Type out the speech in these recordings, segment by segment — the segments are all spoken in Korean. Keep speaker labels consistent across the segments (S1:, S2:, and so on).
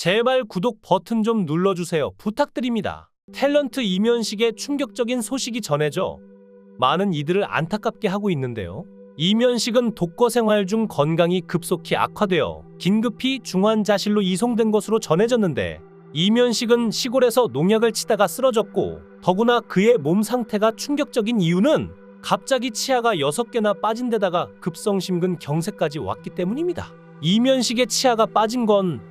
S1: 제발 구독 버튼 좀 눌러주세요. 부탁드립니다. 탤런트 이면식의 충격적인 소식이 전해져 많은 이들을 안타깝게 하고 있는데요. 이면식은 독거 생활 중 건강이 급속히 악화되어 긴급히 중환자실로 이송된 것으로 전해졌는데, 이면식은 시골에서 농약을 치다가 쓰러졌고, 더구나 그의 몸 상태가 충격적인 이유는 갑자기 치아가 6개나 빠진 데다가 급성심근 경색까지 왔기 때문입니다. 이면식의 치아가 빠진 건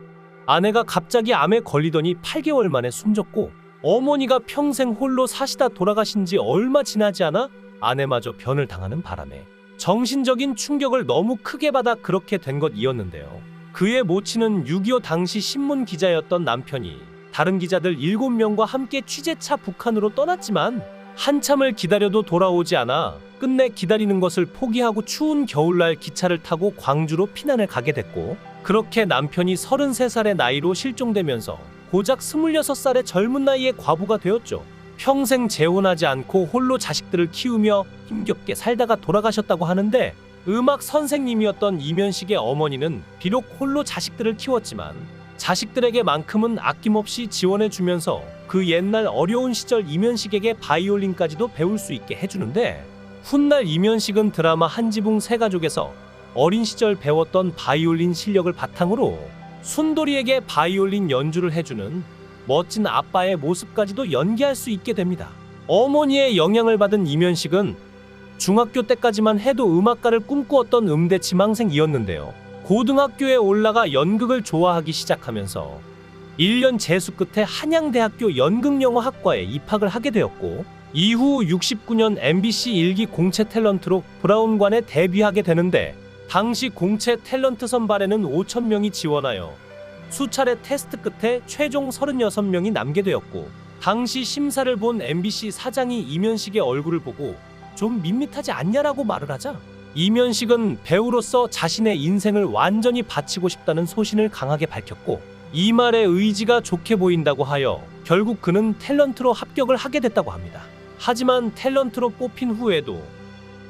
S1: 아내가 갑자기 암에 걸리더니 8개월 만에 숨졌고, 어머니가 평생 홀로 사시다 돌아가신 지 얼마 지나지 않아 아내마저 변을 당하는 바람에 정신적인 충격을 너무 크게 받아 그렇게 된 것이었는데요. 그의 모친은 6.25 당시 신문 기자였던 남편이 다른 기자들 7명과 함께 취재차 북한으로 떠났지만 한참을 기다려도 돌아오지 않아 끝내 기다리는 것을 포기하고 추운 겨울날 기차를 타고 광주로 피난을 가게 됐고, 그렇게 남편이 33살의 나이로 실종되면서 고작 26살의 젊은 나이에 과부가 되었죠. 평생 재혼하지 않고 홀로 자식들을 키우며 힘겹게 살다가 돌아가셨다고 하는데, 음악 선생님이었던 이면식의 어머니는 비록 홀로 자식들을 키웠지만 자식들에게만큼은 아낌없이 지원해주면서 그 옛날 어려운 시절 이면식에게 바이올린까지도 배울 수 있게 해주는데, 훗날 이면식은 드라마 한지붕 새가족에서 어린 시절 배웠던 바이올린 실력을 바탕으로 순돌이에게 바이올린 연주를 해주는 멋진 아빠의 모습까지도 연기할 수 있게 됩니다. 어머니의 영향을 받은 이면식은 중학교 때까지만 해도 음악가를 꿈꾸었던 음대 지망생이었는데요. 고등학교에 올라가 연극을 좋아하기 시작하면서 1년 재수 끝에 한양대학교 연극영화학과에 입학을 하게 되었고, 이후 69년 MBC 1기 공채 탤런트로 브라운관에 데뷔하게 되는데, 당시 공채 탤런트 선발에는 5,000명이 지원하여 수차례 테스트 끝에 최종 36명이 남게 되었고, 당시 심사를 본 MBC 사장이 이면식의 얼굴을 보고 좀 밋밋하지 않냐라고 말을 하자, 이면식은 배우로서 자신의 인생을 완전히 바치고 싶다는 소신을 강하게 밝혔고, 이 말에 의지가 좋게 보인다고 하여 결국 그는 탤런트로 합격을 하게 됐다고 합니다. 하지만 탤런트로 뽑힌 후에도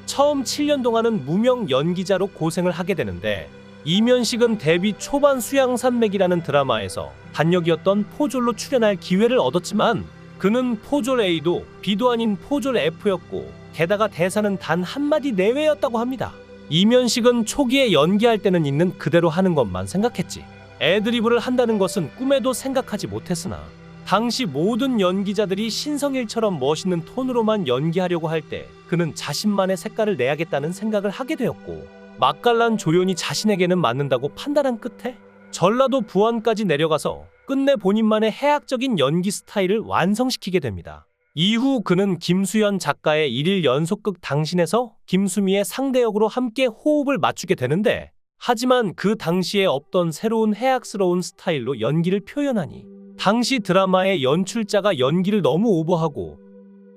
S1: 처음 7년 동안은 무명 연기자로 고생을 하게 되는데, 이면식은 데뷔 초반 수양산맥이라는 드라마에서 단역이었던 포졸로 출연할 기회를 얻었지만, 그는 포졸 A도 B도 아닌 포졸 F였고, 게다가 대사는 단 한마디 내외였다고 합니다. 이면식은 초기에 연기할 때는 있는 그대로 하는 것만 생각했지, 애드리브를 한다는 것은 꿈에도 생각하지 못했으나, 당시 모든 연기자들이 신성일처럼 멋있는 톤으로만 연기하려고 할 때 그는 자신만의 색깔을 내야겠다는 생각을 하게 되었고, 맛깔난 조연이 자신에게는 맞는다고 판단한 끝에 전라도 부안까지 내려가서 끝내 본인만의 해학적인 연기 스타일을 완성시키게 됩니다. 이후 그는 김수현 작가의 1일 연속극 당신에서 김수미의 상대역으로 함께 호흡을 맞추게 되는데, 하지만 그 당시에 없던 새로운 해학스러운 스타일로 연기를 표현하니 당시 드라마의 연출자가 연기를 너무 오버하고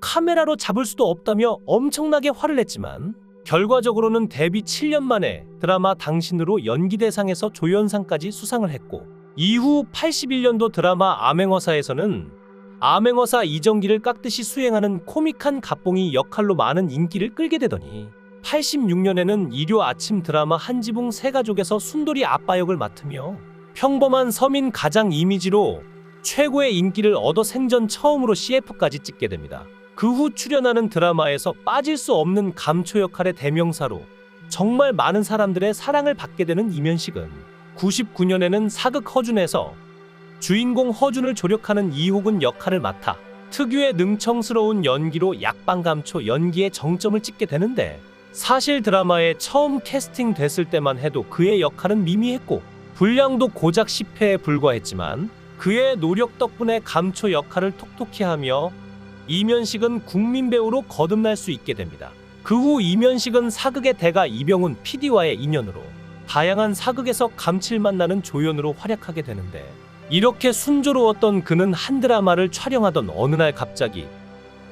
S1: 카메라로 잡을 수도 없다며 엄청나게 화를 냈지만, 결과적으로는 데뷔 7년 만에 드라마 당신으로 연기대상에서 조연상까지 수상을 했고, 이후 81년도 드라마 암행어사에서는 암행어사 이정기를 깎듯이 수행하는 코믹한 갑봉이 역할로 많은 인기를 끌게 되더니, 86년에는 일요 아침 드라마 한지붕 새가족에서 순돌이 아빠 역을 맡으며 평범한 서민 가장 이미지로 최고의 인기를 얻어 생전 처음으로 CF까지 찍게 됩니다. 그 후 출연하는 드라마에서 빠질 수 없는 감초 역할의 대명사로 정말 많은 사람들의 사랑을 받게 되는 이면식은 99년에는 사극 허준에서 주인공 허준을 조력하는 이호근 역할을 맡아 특유의 능청스러운 연기로 약방감초 연기의 정점을 찍게 되는데, 사실 드라마에 처음 캐스팅 됐을 때만 해도 그의 역할은 미미했고 분량도 고작 10회에 불과했지만, 그의 노력 덕분에 감초 역할을 톡톡히 하며 이면식은 국민 배우로 거듭날 수 있게 됩니다. 그 후 이면식은 사극의 대가 이병훈 PD와의 인연으로 다양한 사극에서 감칠맛 나는 조연으로 활약하게 되는데, 이렇게 순조로웠던 그는 한 드라마를 촬영하던 어느 날 갑자기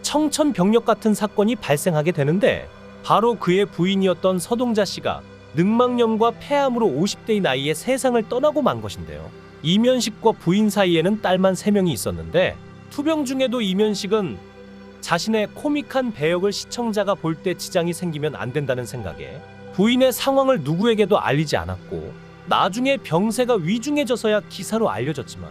S1: 청천벽력 같은 사건이 발생하게 되는데, 바로 그의 부인이었던 서동자 씨가 늑막염과 폐암으로 50대의 나이에 세상을 떠나고 만 것인데요. 이면식과 부인 사이에는 딸만 3명이 있었는데, 투병 중에도 이면식은 자신의 코믹한 배역을 시청자가 볼 때 지장이 생기면 안 된다는 생각에 부인의 상황을 누구에게도 알리지 않았고, 나중에 병세가 위중해져서야 기사로 알려졌지만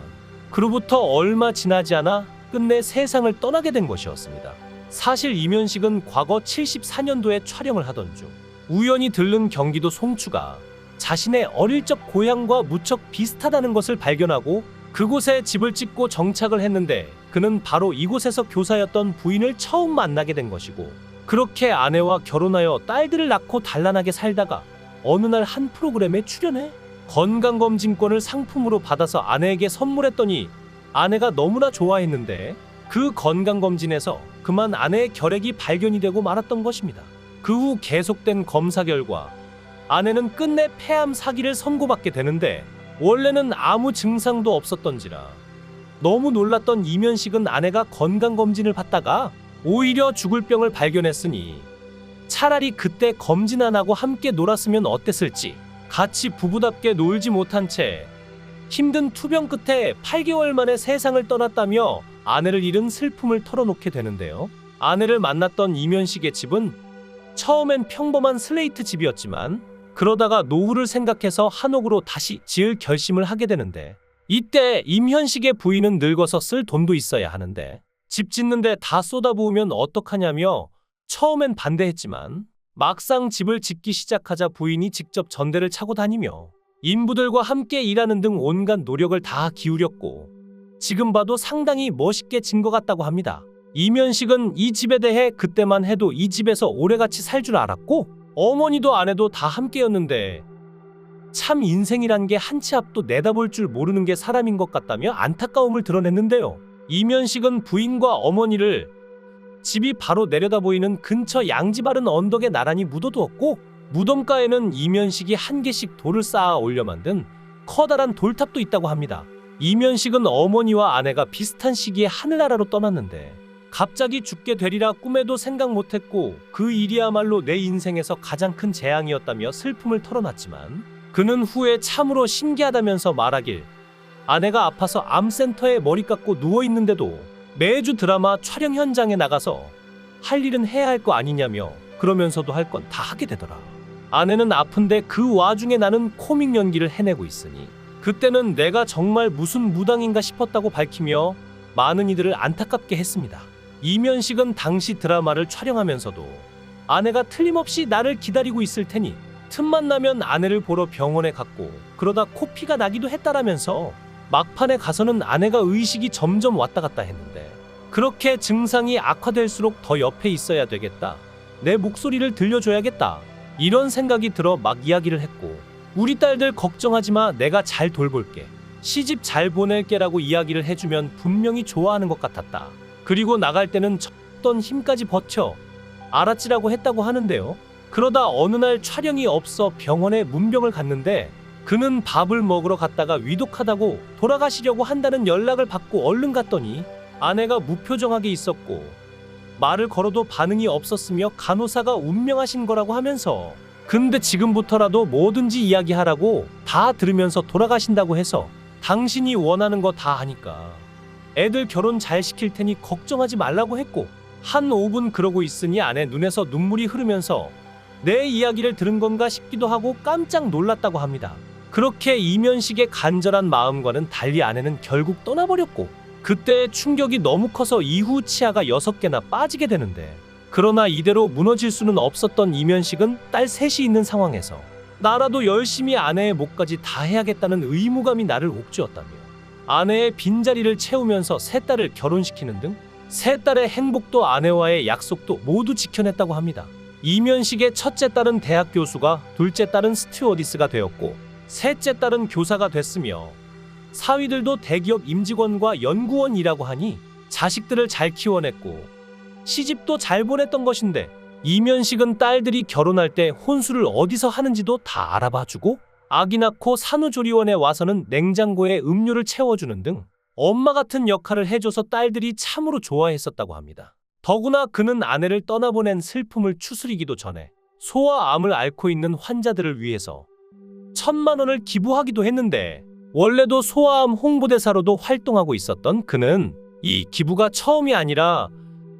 S1: 그로부터 얼마 지나지 않아 끝내 세상을 떠나게 된 것이었습니다. 사실 이면식은 과거 74년도에 촬영을 하던 중 우연히 들른 경기도 송추가 자신의 어릴 적 고향과 무척 비슷하다는 것을 발견하고 그곳에 집을 짓고 정착을 했는데 그는 바로 이곳에서 교사였던 부인을 처음 만나게 된 것이고 그렇게 아내와 결혼하여 딸들을 낳고 단란하게 살다가 어느 날 한 프로그램에 출연해 건강검진권을 상품으로 받아서 아내에게 선물했더니 아내가 너무나 좋아했는데 그 건강검진에서 그만 아내의 결핵이 발견이 되고 말았던 것입니다. 그 후 계속된 검사 결과 아내는 끝내 폐암 사기를 선고받게 되는데 원래는 아무 증상도 없었던지라 너무 놀랐던 이면식은 아내가 건강검진을 받다가 오히려 죽을 병을 발견했으니 차라리 그때 검진 안 하고 함께 놀았으면 어땠을지 같이 부부답게 놀지 못한 채 힘든 투병 끝에 8개월 만에 세상을 떠났다며 아내를 잃은 슬픔을 털어놓게 되는데요. 아내를 만났던 이면식의 집은 처음엔 평범한 슬레이트 집이었지만 그러다가 노후를 생각해서 한옥으로 다시 지을 결심을 하게 되는데 이때 임현식의 부인은 늙어서 쓸 돈도 있어야 하는데 집 짓는데 다 쏟아부으면 어떡하냐며 처음엔 반대했지만 막상 집을 짓기 시작하자 부인이 직접 전대를 차고 다니며 인부들과 함께 일하는 등 온갖 노력을 다 기울였고 지금 봐도 상당히 멋있게 진 것 같다고 합니다. 이면식은 이 집에 대해 그때만 해도 이 집에서 오래같이 살 줄 알았고 어머니도 아내도 다 함께였는데 참 인생이란 게 한 치 앞도 내다볼 줄 모르는 게 사람인 것 같다며 안타까움을 드러냈는데요. 이면식은 부인과 어머니를 집이 바로 내려다 보이는 근처 양지 바른 언덕에 나란히 묻어두었고 무덤가에는 이면식이 한 개씩 돌을 쌓아 올려 만든 커다란 돌탑도 있다고 합니다. 이면식은 어머니와 아내가 비슷한 시기에 하늘나라로 떠났는데 갑자기 죽게 되리라 꿈에도 생각 못했고 그 일이야말로 내 인생에서 가장 큰 재앙이었다며 슬픔을 털어놨지만 그는 후에 참으로 신기하다면서 말하길 아내가 아파서 암센터에 머리 깎고 누워있는데도 매주 드라마 촬영 현장에 나가서 할 일은 해야 할 거 아니냐며 그러면서도 할 건 다 하게 되더라. 아내는 아픈데 그 와중에 나는 코믹 연기를 해내고 있으니 그때는 내가 정말 무슨 무당인가 싶었다고 밝히며 많은 이들을 안타깝게 했습니다. 이면식은 당시 드라마를 촬영하면서도 아내가 틀림없이 나를 기다리고 있을 테니 틈만 나면 아내를 보러 병원에 갔고 그러다 코피가 나기도 했다라면서 막판에 가서는 아내가 의식이 점점 왔다 갔다 했는데 그렇게 증상이 악화될수록 더 옆에 있어야 되겠다. 내 목소리를 들려줘야겠다. 이런 생각이 들어 막 이야기를 했고 우리 딸들 걱정하지 마. 내가 잘 돌볼게. 시집 잘 보낼게라고 이야기를 해주면 분명히 좋아하는 것 같았다. 그리고 나갈 때는 쳤던 힘까지 버텨. 알았지라고 했다고 하는데요. 그러다 어느 날 촬영이 없어 병원에 문병을 갔는데 그는 밥을 먹으러 갔다가 위독하다고 돌아가시려고 한다는 연락을 받고 얼른 갔더니 아내가 무표정하게 있었고 말을 걸어도 반응이 없었으며 간호사가 운명하신 거라고 하면서 근데 지금부터라도 뭐든지 이야기하라고 다 들으면서 돌아가신다고 해서 당신이 원하는 거 다 하니까 애들 결혼 잘 시킬 테니 걱정하지 말라고 했고 한 5분 그러고 있으니 아내 눈에서 눈물이 흐르면서 내 이야기를 들은 건가 싶기도 하고 깜짝 놀랐다고 합니다. 그렇게 이면식의 간절한 마음과는 달리 아내는 결국 떠나버렸고 그때의 충격이 너무 커서 이후 치아가 6개나 빠지게 되는데 그러나 이대로 무너질 수는 없었던 이면식은 딸 셋이 있는 상황에서 나라도 열심히 아내의 몫까지 다 해야겠다는 의무감이 나를 옥죄었다며 아내의 빈자리를 채우면서 세 딸을 결혼시키는 등 세 딸의 행복도 아내와의 약속도 모두 지켜냈다고 합니다. 이면식의 첫째 딸은 대학 교수가, 둘째 딸은 스튜어디스가 되었고 셋째 딸은 교사가 됐으며 사위들도 대기업 임직원과 연구원이라고 하니 자식들을 잘 키워냈고 시집도 잘 보냈던 것인데 이면식은 딸들이 결혼할 때 혼수를 어디서 하는지도 다 알아봐주고 아기 낳고 산후조리원에 와서는 냉장고에 음료를 채워주는 등 엄마 같은 역할을 해줘서 딸들이 참으로 좋아했었다고 합니다. 더구나 그는 아내를 떠나보낸 슬픔을 추스리기도 전에 소아암을 앓고 있는 환자들을 위해서 1,000만 원을 기부하기도 했는데 원래도 소아암 홍보대사로도 활동하고 있었던 그는 이 기부가 처음이 아니라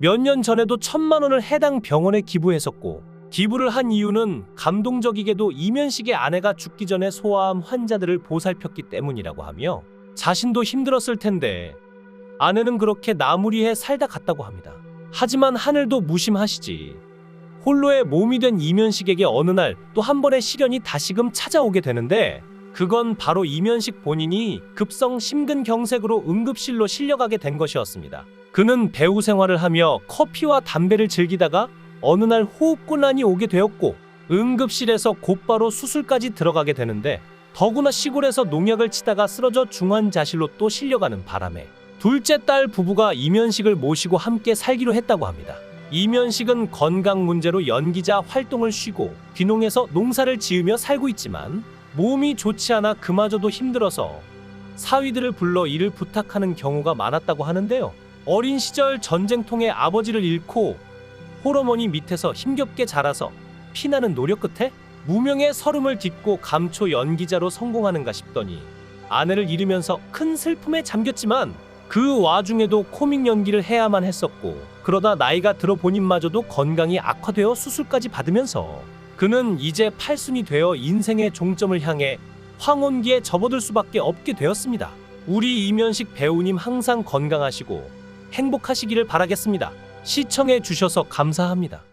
S1: 몇 년 전에도 1,000만 원을 해당 병원에 기부했었고 기부를 한 이유는 감동적이게도 이면식의 아내가 죽기 전에 소아암 환자들을 보살폈기 때문이라고 하며 자신도 힘들었을 텐데 아내는 그렇게 나무리해 살다 갔다고 합니다. 하지만 하늘도 무심하시지. 홀로의 몸이 된 이면식에게 어느 날 또 한 번의 시련이 다시금 찾아오게 되는데 그건 바로 이면식 본인이 급성 심근경색으로 응급실로 실려가게 된 것이었습니다. 그는 배우 생활을 하며 커피와 담배를 즐기다가 어느 날 호흡곤란이 오게 되었고 응급실에서 곧바로 수술까지 들어가게 되는데 더구나 시골에서 농약을 치다가 쓰러져 중환자실로 또 실려가는 바람에 둘째 딸 부부가 이면식을 모시고 함께 살기로 했다고 합니다. 이면식은 건강 문제로 연기자 활동을 쉬고 귀농에서 농사를 지으며 살고 있지만 몸이 좋지 않아 그마저도 힘들어서 사위들을 불러 일을 부탁하는 경우가 많았다고 하는데요. 어린 시절 전쟁통에 아버지를 잃고 홀어머니 밑에서 힘겹게 자라서 피나는 노력 끝에 무명의 서름을 딛고 감초 연기자로 성공하는가 싶더니 아내를 잃으면서 큰 슬픔에 잠겼지만 그 와중에도 코믹 연기를 해야만 했었고 그러다 나이가 들어 본인마저도 건강이 악화되어 수술까지 받으면서 그는 이제 팔순이 되어 인생의 종점을 향해 황혼기에 접어들 수밖에 없게 되었습니다. 우리 이면식 배우님 항상 건강하시고 행복하시기를 바라겠습니다. 시청해 주셔서 감사합니다.